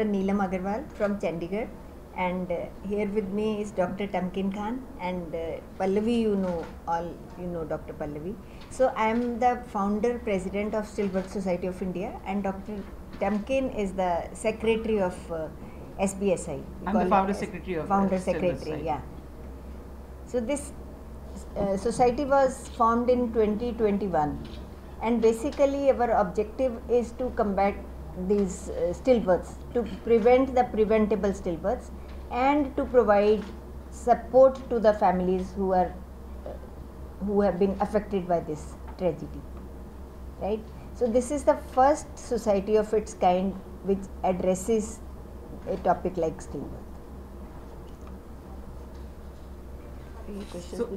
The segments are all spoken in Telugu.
Dr. Neelam Agarwal from Chandigarh, and here with me is Dr. Tamkin Khan and Pallavi. You know Dr. Pallavi. So I am the founder president of Stillbirth Society of India, and Dr. Tamkin is the secretary of SBSI. I'm the founder secretary of secretary. Yeah. So this society was formed in 2021, and basically our objective is to combat these stillbirths, to prevent the preventable stillbirths, and to provide support to the families who have been affected by this tragedy, right? So this is the first society of its kind which addresses a topic like stillbirth. So,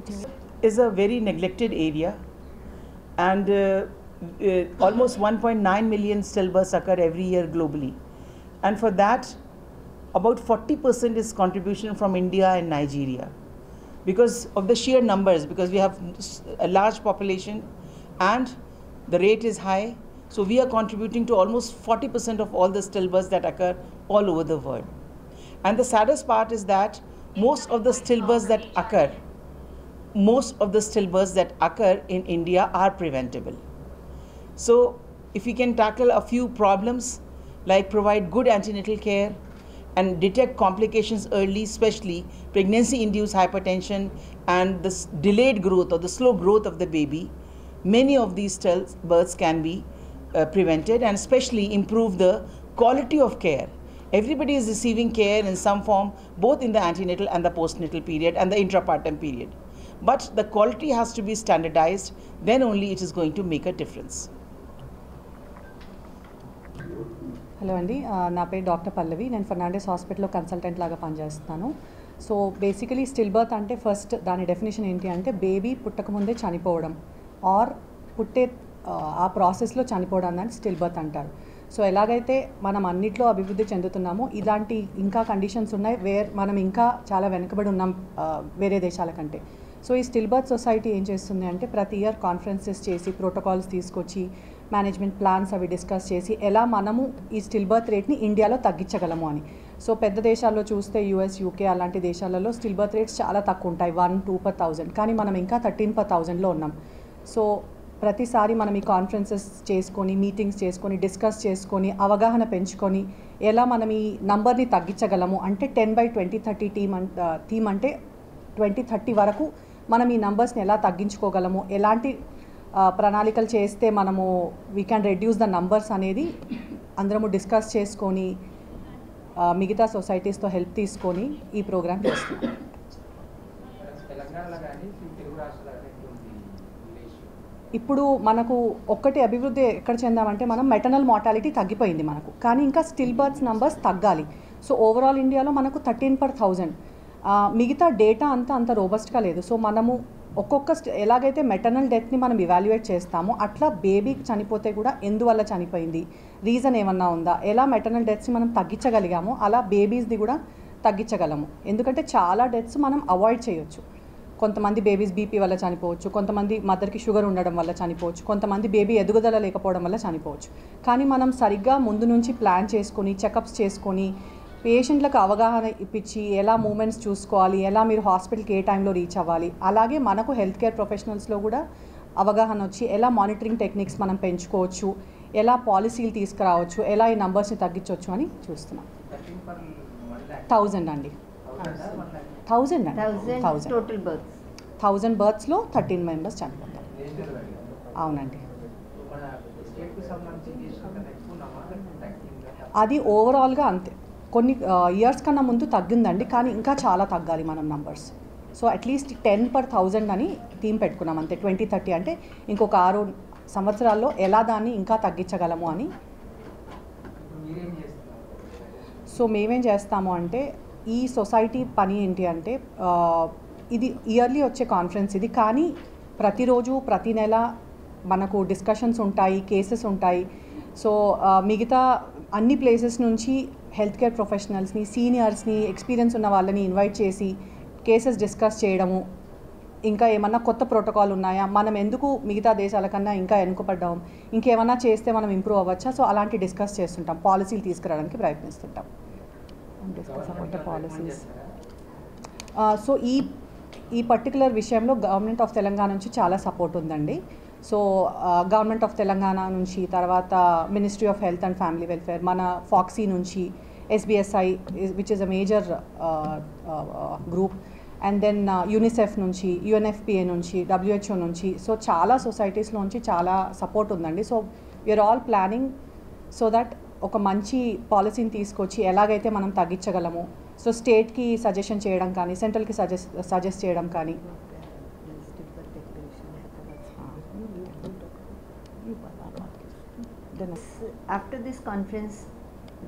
is a very neglected area, and almost 1.9 million stillbirths occur every year globally, and for that about 40% is contribution from India and Nigeria, because of the sheer numbers, because we have a large population and the rate is high. So we are contributing to almost 40% of all the stillbirths that occur all over the world. And the saddest part is that most of the stillbirths that occur in India are preventable. So if we can tackle a few problems, like provide good antenatal care and detect complications early, especially pregnancy-induced hypertension and the delayed growth or the slow growth of the baby, many of these stillbirths can be prevented, and especially improve the quality of care. Everybody is receiving care in some form, both in the antenatal and the postnatal period and the intrapartum period. But the quality has to be standardized, then only it is going to make a difference. Hello అండి, నా పేరు డాక్టర్ పల్లవి. నేను ఫెర్నాండెస్ హాస్పిటల్లో కన్సల్టెంట్ లాగా పనిచేస్తున్నాను. సో బేసికలీ స్టిల్ బర్త్ అంటే ఫస్ట్ దాని డెఫినేషన్ ఏంటి అంటే బేబీ పుట్టకముందే చనిపోవడం ఆర్ పుట్టే ఆ ప్రాసెస్లో చనిపోవడం అని స్టిల్ బర్త్ అంటారు. సో ఎలాగైతే మనం అన్నిట్లో అభివృద్ధి చెందుతున్నామో ఇలాంటి ఇంకా కండిషన్స్ ఉన్నాయి మనం ఇంకా చాలా వెనుకబడి ఉన్నాం వేరే దేశాల కంటే. సో ఈ స్టిల్ బర్త్ సొసైటీ ఏం చేస్తుంది అంటే ప్రతి ఇయర్ కాన్ఫరెన్సెస్ చేసి ప్రోటోకాల్స్ తీసుకొచ్చి మేనేజ్మెంట్ ప్లాన్స్ అవి డిస్కస్ చేసి ఎలా మనము ఈ స్టిల్ బర్త్ రేట్ని ఇండియాలో తగ్గించగలము అని. సో పెద్ద దేశాల్లో చూస్తే యూఎస్, యూకే అలాంటి దేశాలలో స్టిల్ బర్త్ రేట్స్ చాలా తక్కువ ఉంటాయి, 1-2 per 1000, కానీ మనం ఇంకా 13 per 1000లో ఉన్నాం. సో ప్రతిసారి మనం ఈ కాన్ఫరెన్సెస్ చేసుకొని మీటింగ్స్ చేసుకొని డిస్కస్ చేసుకొని అవగాహన పెంచుకొని ఎలా మనం ఈ నంబర్ని తగ్గించగలము అంటే 10/2030 థీమ్ అంటే 2030 వరకు మనం ఈ నంబర్స్ని ఎలా తగ్గించుకోగలము, ఎలాంటి ప్రణాళికలు చేస్తే మనము we can reduce the numbers అనేది అందరము డిస్కస్ చేసుకొని మిగతా సొసైటీస్తో హెల్ప్ తీసుకొని ఈ ప్రోగ్రామ్ చేస్తున్నాం. ఇప్పుడు మనకు ఒక్కటి అభివృద్ధి ఎక్కడ చెందామంటే మనం మెటర్నల్ మార్టాలిటీ తగ్గిపోయింది మనకు, కానీ ఇంకా స్టిల్ బర్త్స్ నంబర్స్ తగ్గాలి. సో ఓవరాల్ ఇండియాలో మనకు 13 per 1000. మిగతా డేటా అంత రోబస్ట్గా లేదు. సో మనము ఒక్కొక్క ఎలాగైతే మెటర్నల్ డెత్ని మనం ఇవాల్యుయేట్ చేస్తామో అట్లా బేబీకి చనిపోతే కూడా ఎందువల్ల చనిపోయింది, రీజన్ ఏమన్నా ఉందా, ఎలా మెటర్నల్ డెత్స్ని మనం తగ్గించగలిగామో అలా బేబీస్ది కూడా తగ్గించగలము. ఎందుకంటే చాలా డెత్స్ మనం అవాయిడ్ చేయొచ్చు. కొంతమంది బేబీస్ బీపీ వల్ల చనిపోవచ్చు, కొంతమంది మదర్కి షుగర్ ఉండడం వల్ల చనిపోవచ్చు, కొంతమంది బేబీ ఎదుగుదల లేకపోవడం వల్ల చనిపోవచ్చు. కానీ మనం సరిగ్గా ముందు నుంచి ప్లాన్ చేసుకొని చెకప్స్ చేసుకొని పేషెంట్లకు అవగాహన ఇప్పించి ఎలా మూమెంట్స్ చూసుకోవాలి, ఎలా మీరు హాస్పిటల్కి ఏ టైంలో రీచ్ అవ్వాలి, అలాగే మనకు హెల్త్ కేర్ ప్రొఫెషనల్స్లో కూడా అవగాహన వచ్చి ఎలా మానిటరింగ్ టెక్నిక్స్ మనం పెంచుకోవచ్చు, ఎలా పాలసీలు తీసుకురావచ్చు, ఎలా ఈ నంబర్స్ని తగ్గించవచ్చు అని చూస్తున్నాం. 1000 అండి, 1000 అండి, 1000 బర్త్స్లో 13 మెంబర్స్ చనిపోతారు. అవునండి, అది ఓవరాల్గా అంతే. కొన్ని ఇయర్స్ కన్నా ముందు తగ్గిందండి, కానీ ఇంకా చాలా తగ్గాలి మనం నంబర్స్. సో అట్లీస్ట్ 10 per 1000 అని థీమ్ పెట్టుకున్నాం అంతే. 2030 అంటే ఇంకొక 6 సంవత్సరాల్లో ఎలా దాన్ని ఇంకా తగ్గించగలము అని. సో మేమేం చేస్తాము అంటే ఈ సొసైటీ పని ఏంటి అంటే ఇది ఇయర్లీ వచ్చే కాన్ఫరెన్స్ ఇది, కానీ ప్రతిరోజు ప్రతి నెల మనకు డిస్కషన్స్ ఉంటాయి, కేసెస్ ఉంటాయి. సో మిగతా అన్ని ప్లేసెస్ నుంచి హెల్త్ కేర్ ప్రొఫెషనల్స్ని, సీనియర్స్ని, ఎక్స్పీరియన్స్ ఉన్న వాళ్ళని ఇన్వైట్ చేసి కేసెస్ డిస్కస్ చేయడము, ఇంకా ఏమన్నా కొత్త ప్రోటోకాల్ ఉన్నాయా, మనం ఎందుకు మిగతా దేశాల కన్నా ఇంకా వెనుకబడ్డాం, ఇంకేమన్నా చేస్తే మనం ఇంప్రూవ్ అవ్వచ్చా, సో అలాంటి డిస్కస్ చేస్తుంటాం, పాలసీలు తీసుకురావడానికి ప్రయత్నిస్తుంటాం. Discuss about the policies. So ఈ పర్టికులర్ విషయంలో గవర్నమెంట్ ఆఫ్ తెలంగాణ నుంచి చాలా సపోర్ట్ ఉందండి. సో గవర్నమెంట్ ఆఫ్ తెలంగాణ నుంచి, తర్వాత ministry of health and family welfare, మన ఫాక్సీ నుంచి, SBSI which is a major group, and then UNICEF నుంచి, UNFPA నుంచి, WHO నుంచి, సో చాలా సొసైటీస్లో నుంచి చాలా సపోర్ట్ ఉందండి. So we are all planning so that ఒక మంచి పాలసీని తీసుకొచ్చి ఎలాగైతే మనం తగ్గించగలము, సో స్టేట్కి సజెషన్ చేయడం కానీ, సెంట్రల్కి సజెస్ట్ చేయడం కానీ. After this conference,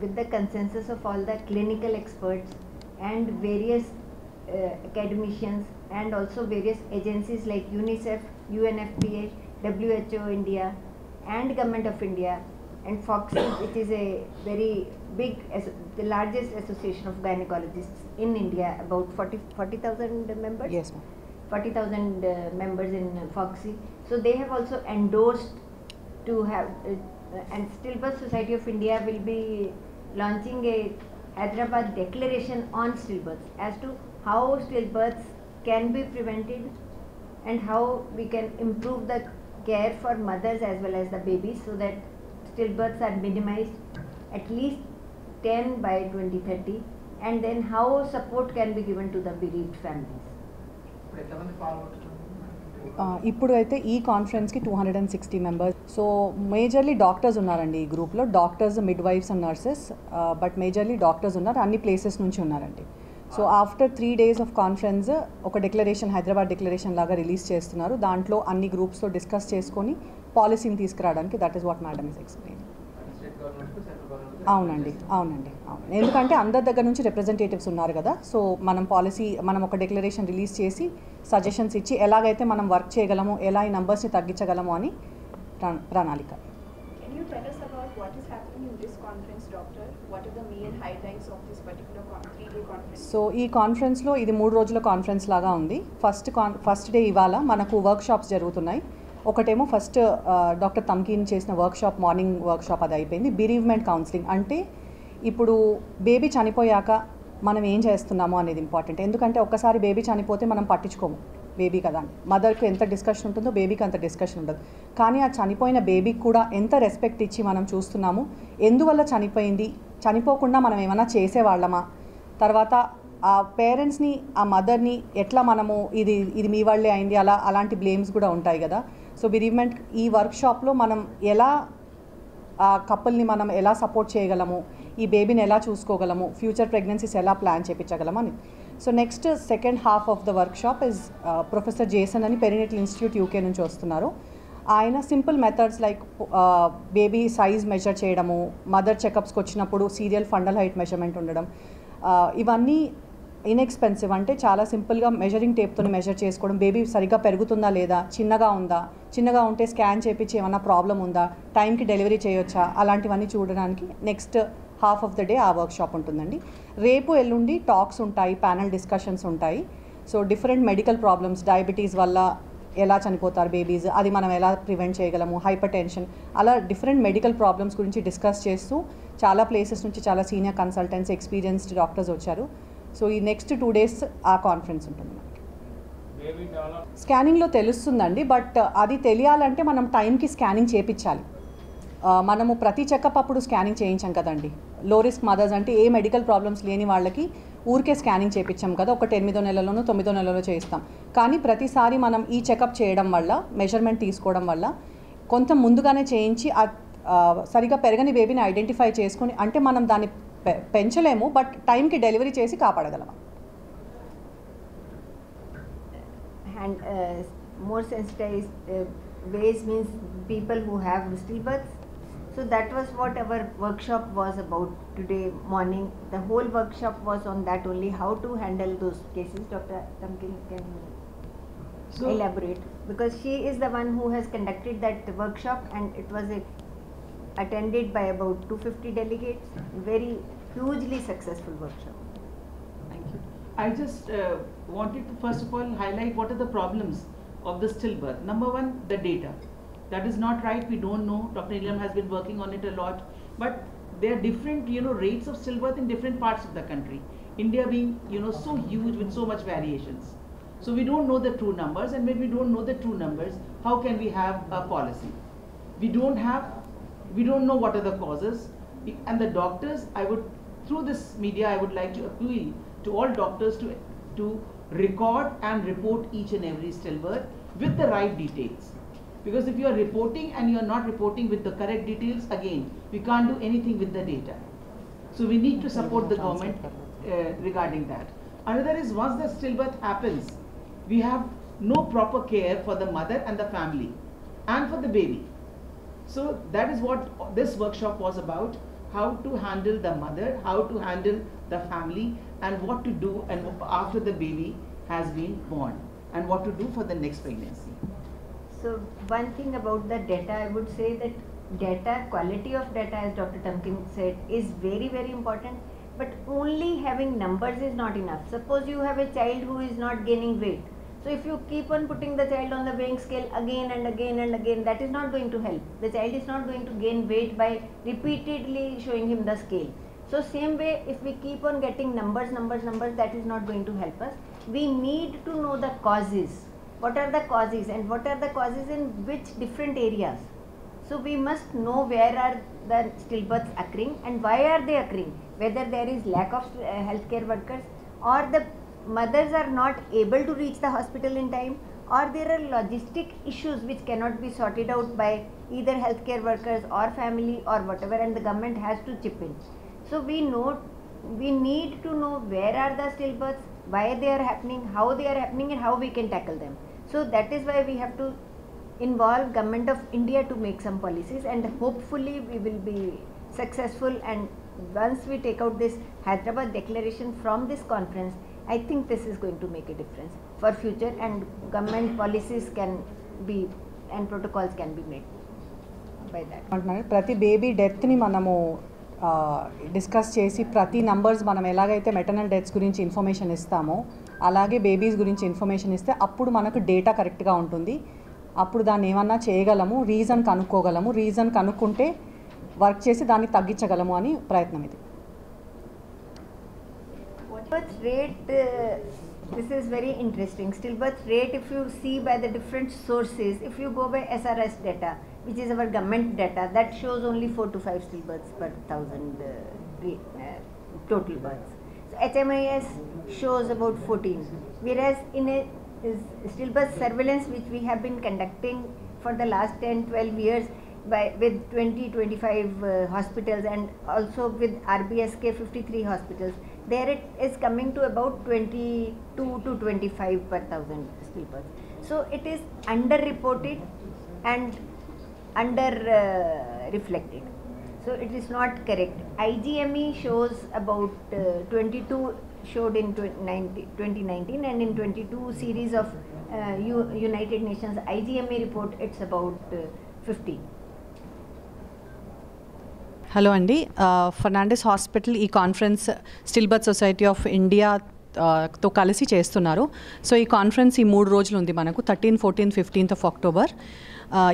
with the consensus of all the clinical experts and various academicians and also various agencies like UNICEF, UNFPA, WHO India and Government of India and FOXY, which is a very big, the largest association of gynecologists in India, about 40,000 members. Yes, ma'am. 40,000 members in FOXY. So they have also endorsed to have, and Stillbirth Society of India will be launching a Hyderabad declaration on stillbirths as to how stillbirths can be prevented and how we can improve the care for mothers as well as the babies, so that stillbirths are minimized at least 10 by 2030, and then how support can be given to the bereaved families. ఇప్పుడు అయితే ఈ కాన్ఫరెన్స్కి 260 మెంబర్స్. సో మేజర్లీ డాక్టర్స్ ఉన్నారండి ఈ గ్రూప్లో, doctors, midwives and nurses, but majorly doctors ఉన్నారు, అన్ని ప్లేసెస్ నుంచి ఉన్నారండి. So after 3 days of conference ఒక డిక్లరేషన్, హైదరాబాద్ డిక్లరేషన్ లాగా రిలీజ్ చేస్తున్నారు. దాంట్లో అన్ని గ్రూప్స్తో డిస్కస్ చేసుకొని పాలసీని తీసుకురావడానికి, that is what madam is explain. అవునండి. ఎందుకంటే అందరి దగ్గర నుంచి రిప్రజెంటేటివ్స్ ఉన్నారు కదా, సో మనం ఒక డిక్లరేషన్ రిలీజ్ చేసి సజెషన్స్ ఇచ్చి ఎలాగైతే మనం వర్క్ చేయగలము, ఎలా ఈ నంబర్స్ని తగ్గించగలము అని ప్రణాళిక. Can you tell us about what is happening in this conference, Doctor? What are the main highlights of this particular 3-day conference? So ఈ కాన్ఫరెన్స్లో ఇది 3 రోజుల కాన్ఫరెన్స్ లాగా ఉంది. ఫస్ట్ డే ఇవాళ మనకు వర్క్ షాప్స్ జరుగుతున్నాయి. ఒకటేమో ఫస్ట్ డాక్టర్ తమ్కీన్ చేసిన వర్క్షాప్, మార్నింగ్ వర్క్షాప్ అది అయిపోయింది. బిరీవ్మెంట్ కౌన్సిలింగ్ అంటే ఇప్పుడు బేబీ చనిపోయాక మనం ఏం చేస్తున్నాము అనేది ఇంపార్టెంట్. ఎందుకంటే ఒక్కసారి బేబీ చనిపోతే మనం పట్టించుకోము, బేబీ కదా అని. మదర్కి ఎంత డిస్కషన్ ఉంటుందో బేబీకి అంత డిస్కషన్ ఉండదు. కానీ ఆ చనిపోయిన బేబీకి కూడా ఎంత రెస్పెక్ట్ ఇచ్చి మనం చూస్తున్నాము, ఎందువల్ల చనిపోయింది, చనిపోకుండా మనం ఏమైనా చేసేవాళ్ళమా, తర్వాత ఆ పేరెంట్స్ని, ఆ మదర్ని ఎట్లా మనము ఇది మీ వాళ్ళే అయింది అలాంటి బ్లేమ్స్ కూడా ఉంటాయి కదా. సో బిరీవ్మెంట్ ఈ వర్క్షాప్లో మనం ఎలా ఆ కపుల్ని మనం ఎలా సపోర్ట్ చేయగలము, ఈ బేబీని ఎలా చూసుకోగలము, ఫ్యూచర్ ప్రెగ్నెన్సీస్ ఎలా ప్లాన్ చేయించగలము అని. So next second half of the workshop is professor Jason అని పెరినేటల్ ఇన్స్టిట్యూట్ UK నుంచి వస్తున్నారు. ఆయన simple methods like baby size measure చేయడము, మదర్ చెకప్స్కి వచ్చినప్పుడు సీరియల్ ఫండల్ హైట్ మెజర్మెంట్ ఉండడం, ఇవన్నీ ఇన్ఎక్స్పెన్సివ్. అంటే చాలా సింపుల్గా మెజరింగ్ టేప్తో మెజర్ చేసుకోవడం, బేబీ సరిగ్గా పెరుగుతుందా లేదా, చిన్నగా ఉంటే స్కాన్ చేయించి ఏమన్నా ప్రాబ్లం ఉందా, టైంకి డెలివరీ చేయొచ్చా, అలాంటివన్నీ చూడడానికి next half of the day ఆ వర్క్షాప్ ఉంటుందండి. రేపు ఎల్లుండి టాక్స్ ఉంటాయి, ప్యానల్ డిస్కషన్స్ ఉంటాయి. So different medical problems, diabetes వల్ల ఎలా చనిపోతారు బేబీస్, అది మనం ఎలా ప్రివెంట్ చేయగలము, హైపర్ టెన్షన్, అలా డిఫరెంట్ మెడికల్ ప్రాబ్లమ్స్ గురించి డిస్కస్ చేస్తూ చాలా ప్లేసెస్ నుంచి చాలా సీనియర్ కన్సల్టెంట్స్, ఎక్స్పీరియన్స్డ్ డాక్టర్స్ వచ్చారు. సో ఈ నెక్స్ట్ 2 days ఆ కాన్ఫరెన్స్ ఉంటుంది మనకి. స్కానింగ్లో తెలుస్తుందండి, బట్ అది తెలియాలంటే మనం టైంకి స్కానింగ్ చేయించాలి. మనము ప్రతి చెకప్ అప్పుడు స్కానింగ్ చేయించాం కదండి. లో రిస్క్ మదర్స్ అంటే ఏ మెడికల్ ప్రాబ్లమ్స్ లేని వాళ్ళకి ఊరికే స్కానింగ్ చేయించాం కదా, ఒకటి 8వ నెలలోనూ 9వ నెలలో చేయిస్తాం. కానీ ప్రతిసారి మనం ఈ చెకప్ చేయడం వల్ల, మెజర్మెంట్ తీసుకోవడం వల్ల కొంత ముందుగానే చేయించి సరిగా పెరగని బేబీని ఐడెంటిఫై చేసుకొని, అంటే మనం దాన్ని పెంచలేము బట్ టైంకి డెలివరీ చేసి కాపాడగలమా. And more sensitized ways means people who have stillbirths. So that was what our workshop was about today morning. The whole workshop was on that only, how to handle those cases. Dr. Tamkin can elaborate, because she is the one who has conducted that workshop, and it was attended by about 250 delegates. Very hugely successful workshop. Thank you. I just wanted to first of all highlight what are the problems of the stillbirth. Number one, the data. That is not right. We don't know. Dr. Neelam has been working on it a lot. But there are different, rates of stillbirth in different parts of the country. India being, so huge with so much variations. So we don't know the true numbers, and when we don't know the true numbers, how can we have a policy? We don't know what are the causes. And the doctors, through this media, I would like to appeal to all doctors to record and report each and every stillbirth with the right details. Because if you are reporting and you are not reporting with the correct details, again, we can't do anything with the data. So we need to support the government regarding that. Another is, once the stillbirth happens, we have no proper care for the mother and the family and for the baby. So that is what this workshop was about, how to handle the mother, how to handle the family, and what to do and after the baby has been born, and what to do for the next pregnancy. So one thing about the data, I would say that quality of data, as Dr. Tamkin said, is very, very important. But only having numbers is not enough. Suppose you have a child who is not gaining weight. So if you keep on putting the child on the weighing scale again and again and again, that is not going to help. The child is not going to gain weight by repeatedly showing him the scale. So same way, if we keep on getting numbers, that is not going to help us. We need to know the causes. What are the causes, and what are the causes in which different areas? So we must know where are the stillbirths occurring and why are they occurring. Whether there is lack of healthcare workers, or the mothers are not able to reach the hospital in time, or there are logistic issues which cannot be sorted out by either healthcare workers or family or whatever, and the government has to chip in. So we need to know where are the stillbirths, why they are happening, how they are happening, and how we can tackle them. So that is why we have to involve Government of India to make some policies, and hopefully we will be successful. And once we take out this Hyderabad declaration from this conference, I think this is going to make a difference for future, and government policies can be and protocols can be made by that. ప్రతి బేబీ డెత్ని మనము డిస్కస్ చేసి ప్రతి నంబర్స్ మనం ఎలాగైతే మెటర్నల్ డెత్స్ గురించి ఇన్ఫర్మేషన్ ఇస్తామో అలాగే బేబీస్ గురించి ఇన్ఫర్మేషన్ ఇస్తే అప్పుడు మనకు డేటా కరెక్ట్గా ఉంటుంది. అప్పుడు దాన్ని ఏమన్నా చేయగలము, రీజన్ కనుక్కోగలము, రీజన్ కనుక్కుంటే వర్క్ చేసి దాన్ని తగ్గించగలము అని ప్రయత్నం ఇది. Stillbirth rate, this is very interesting. Stillbirth rate, if you see by the different sources, if you go by SRS data, which is our government data, that shows only 4 to 5 stillbirths per 1000 total births. So HMIS shows about 14, whereas in a stillbirth surveillance which we have been conducting for the last 10-12 years with 20-25 hospitals, and also with RBSK 53 hospitals, there it is coming to about 22 to 25 per 1000 stillbirths. So it is under-reported and under-reflected. So it is not correct. IGME shows about 22 showed in 2019, and in 22 series of United Nations IGME report, it's about 50. Hello అండి, ఫెర్నాండెస్ హాస్పిటల్ ఈ కాన్ఫరెన్స్ స్టిల్బర్త్ సొసైటీ ఆఫ్ ఇండియాతో కలిసి చేస్తున్నారు. సో ఈ కాన్ఫరెన్స్ ఈ 3 రోజులు ఉంది మనకు, 13, 14, 15th of October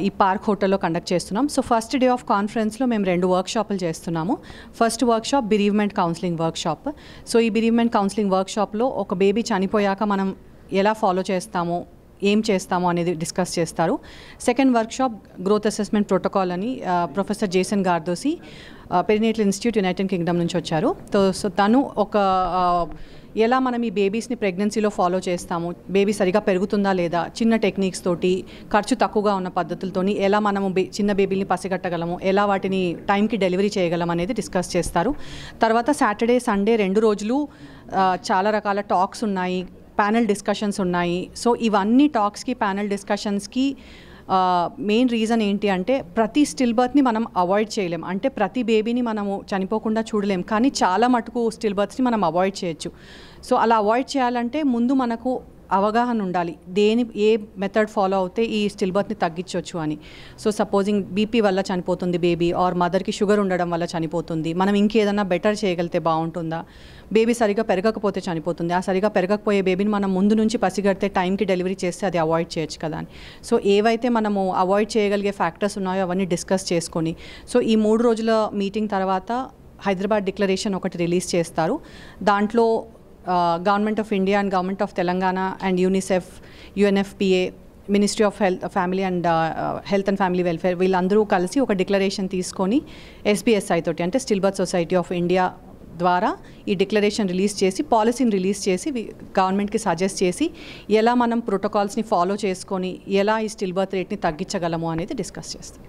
ఈ పార్క్ హోటల్లో కండక్ట్ చేస్తున్నాం. సో ఫస్ట్ డే ఆఫ్ కాన్ఫరెన్స్లో మేము 2 వర్క్షాపులు చేస్తున్నాము. First workshop bereavement counselling workshop. So ఈ బెరీవ్మెంట్ కౌన్సిలింగ్ వర్క్షాప్లో ఒక బేబీ చనిపోయాక మనం ఎలా ఫాలో చేస్తామో, ఏం చేస్తామో అనేది డిస్కస్ చేస్తారు. Second workshop growth assessment protocol అని professor Jason Gardosi perinatal institute United Kingdom నుంచి వచ్చారు. సో తను ఒక ఎలా మనం ఈ బేబీస్ని ప్రెగ్నెన్సీలో ఫాలో చేస్తాము, బేబీ సరిగా పెరుగుతుందా లేదా, చిన్న టెక్నిక్స్ తోటి, ఖర్చు తక్కువగా ఉన్న పద్ధతులతోని ఎలా మనము చిన్న బేబీని పసిగట్టగలము, ఎలా వాటిని టైంకి డెలివరీ చేయగలం అనేది డిస్కస్ చేస్తారు. తర్వాత సాటర్డే సండే 2 రోజులు చాలా రకాల టాక్స్ ఉన్నాయి, ప్యానెల్ డిస్కషన్స్ ఉన్నాయి. సో ఇవన్నీ టాక్స్కి, ప్యానెల్ డిస్కషన్స్కి మెయిన్ రీజన్ ఏంటి అంటే, ప్రతి స్టిల్బర్త్ని మనం అవాయిడ్ చేయలేం. అంటే ప్రతి బేబీని మనము చనిపోకుండా చూడలేం, కానీ చాలా మటుకు స్టిల్బర్త్స్ని మనం అవాయిడ్ చేయొచ్చు. సో అలా అవాయిడ్ చేయాలంటే ముందు మనకు అవగాహన ఉండాలి ఏ మెథడ్ ఫాలో అవుతే ఈ స్టిల్ బర్త్ని తగ్గించవచ్చు అని. సో సపోజింగ్ బీపీ వల్ల చనిపోతుంది బేబీ, ఆర్ మదర్కి షుగర్ ఉండడం వల్ల చనిపోతుంది, మనం ఇంకేదన్నా బెటర్ చేయగలిగితే బాగుంటుందా, బేబీ సరిగా పెరగకపోతే చనిపోతుంది, ఆ సరిగా పెరగకపోయే బేబీని మనం ముందు నుంచి పసిగడితే టైంకి డెలివరీ చేస్తే అది అవాయిడ్ చేయొచ్చు కదా అని. సో ఏవైతే మనము అవాయిడ్ చేయగలిగే ఫ్యాక్టర్స్ ఉన్నాయో అవన్నీ డిస్కస్ చేసుకొని, సో ఈ 3 రోజుల మీటింగ్ తర్వాత హైదరాబాద్ డిక్లరేషన్ ఒకటి రిలీజ్ చేస్తారు. దాంట్లో government of India and government of Telangana and UNICEF, UNFPA, ministry of family and health and family welfare వీళ్ళందరూ కలిసి ఒక డిక్లరేషన్ తీసుకొని SBSI తోటి అంటే still birth society of India ద్వారా ఈ డిక్లరేషన్ రిలీజ్ చేసి పాలసీని రిలీజ్ చేసి గవర్నమెంట్కి సజెస్ట్ చేసి ఎలా మనం ప్రోటోకాల్స్ని ఫాలో చేసుకొని ఎలా ఈ స్టిల్ బర్త్ రేట్ని తగ్గించగలము అనేది డిస్కస్ చేస్తాం.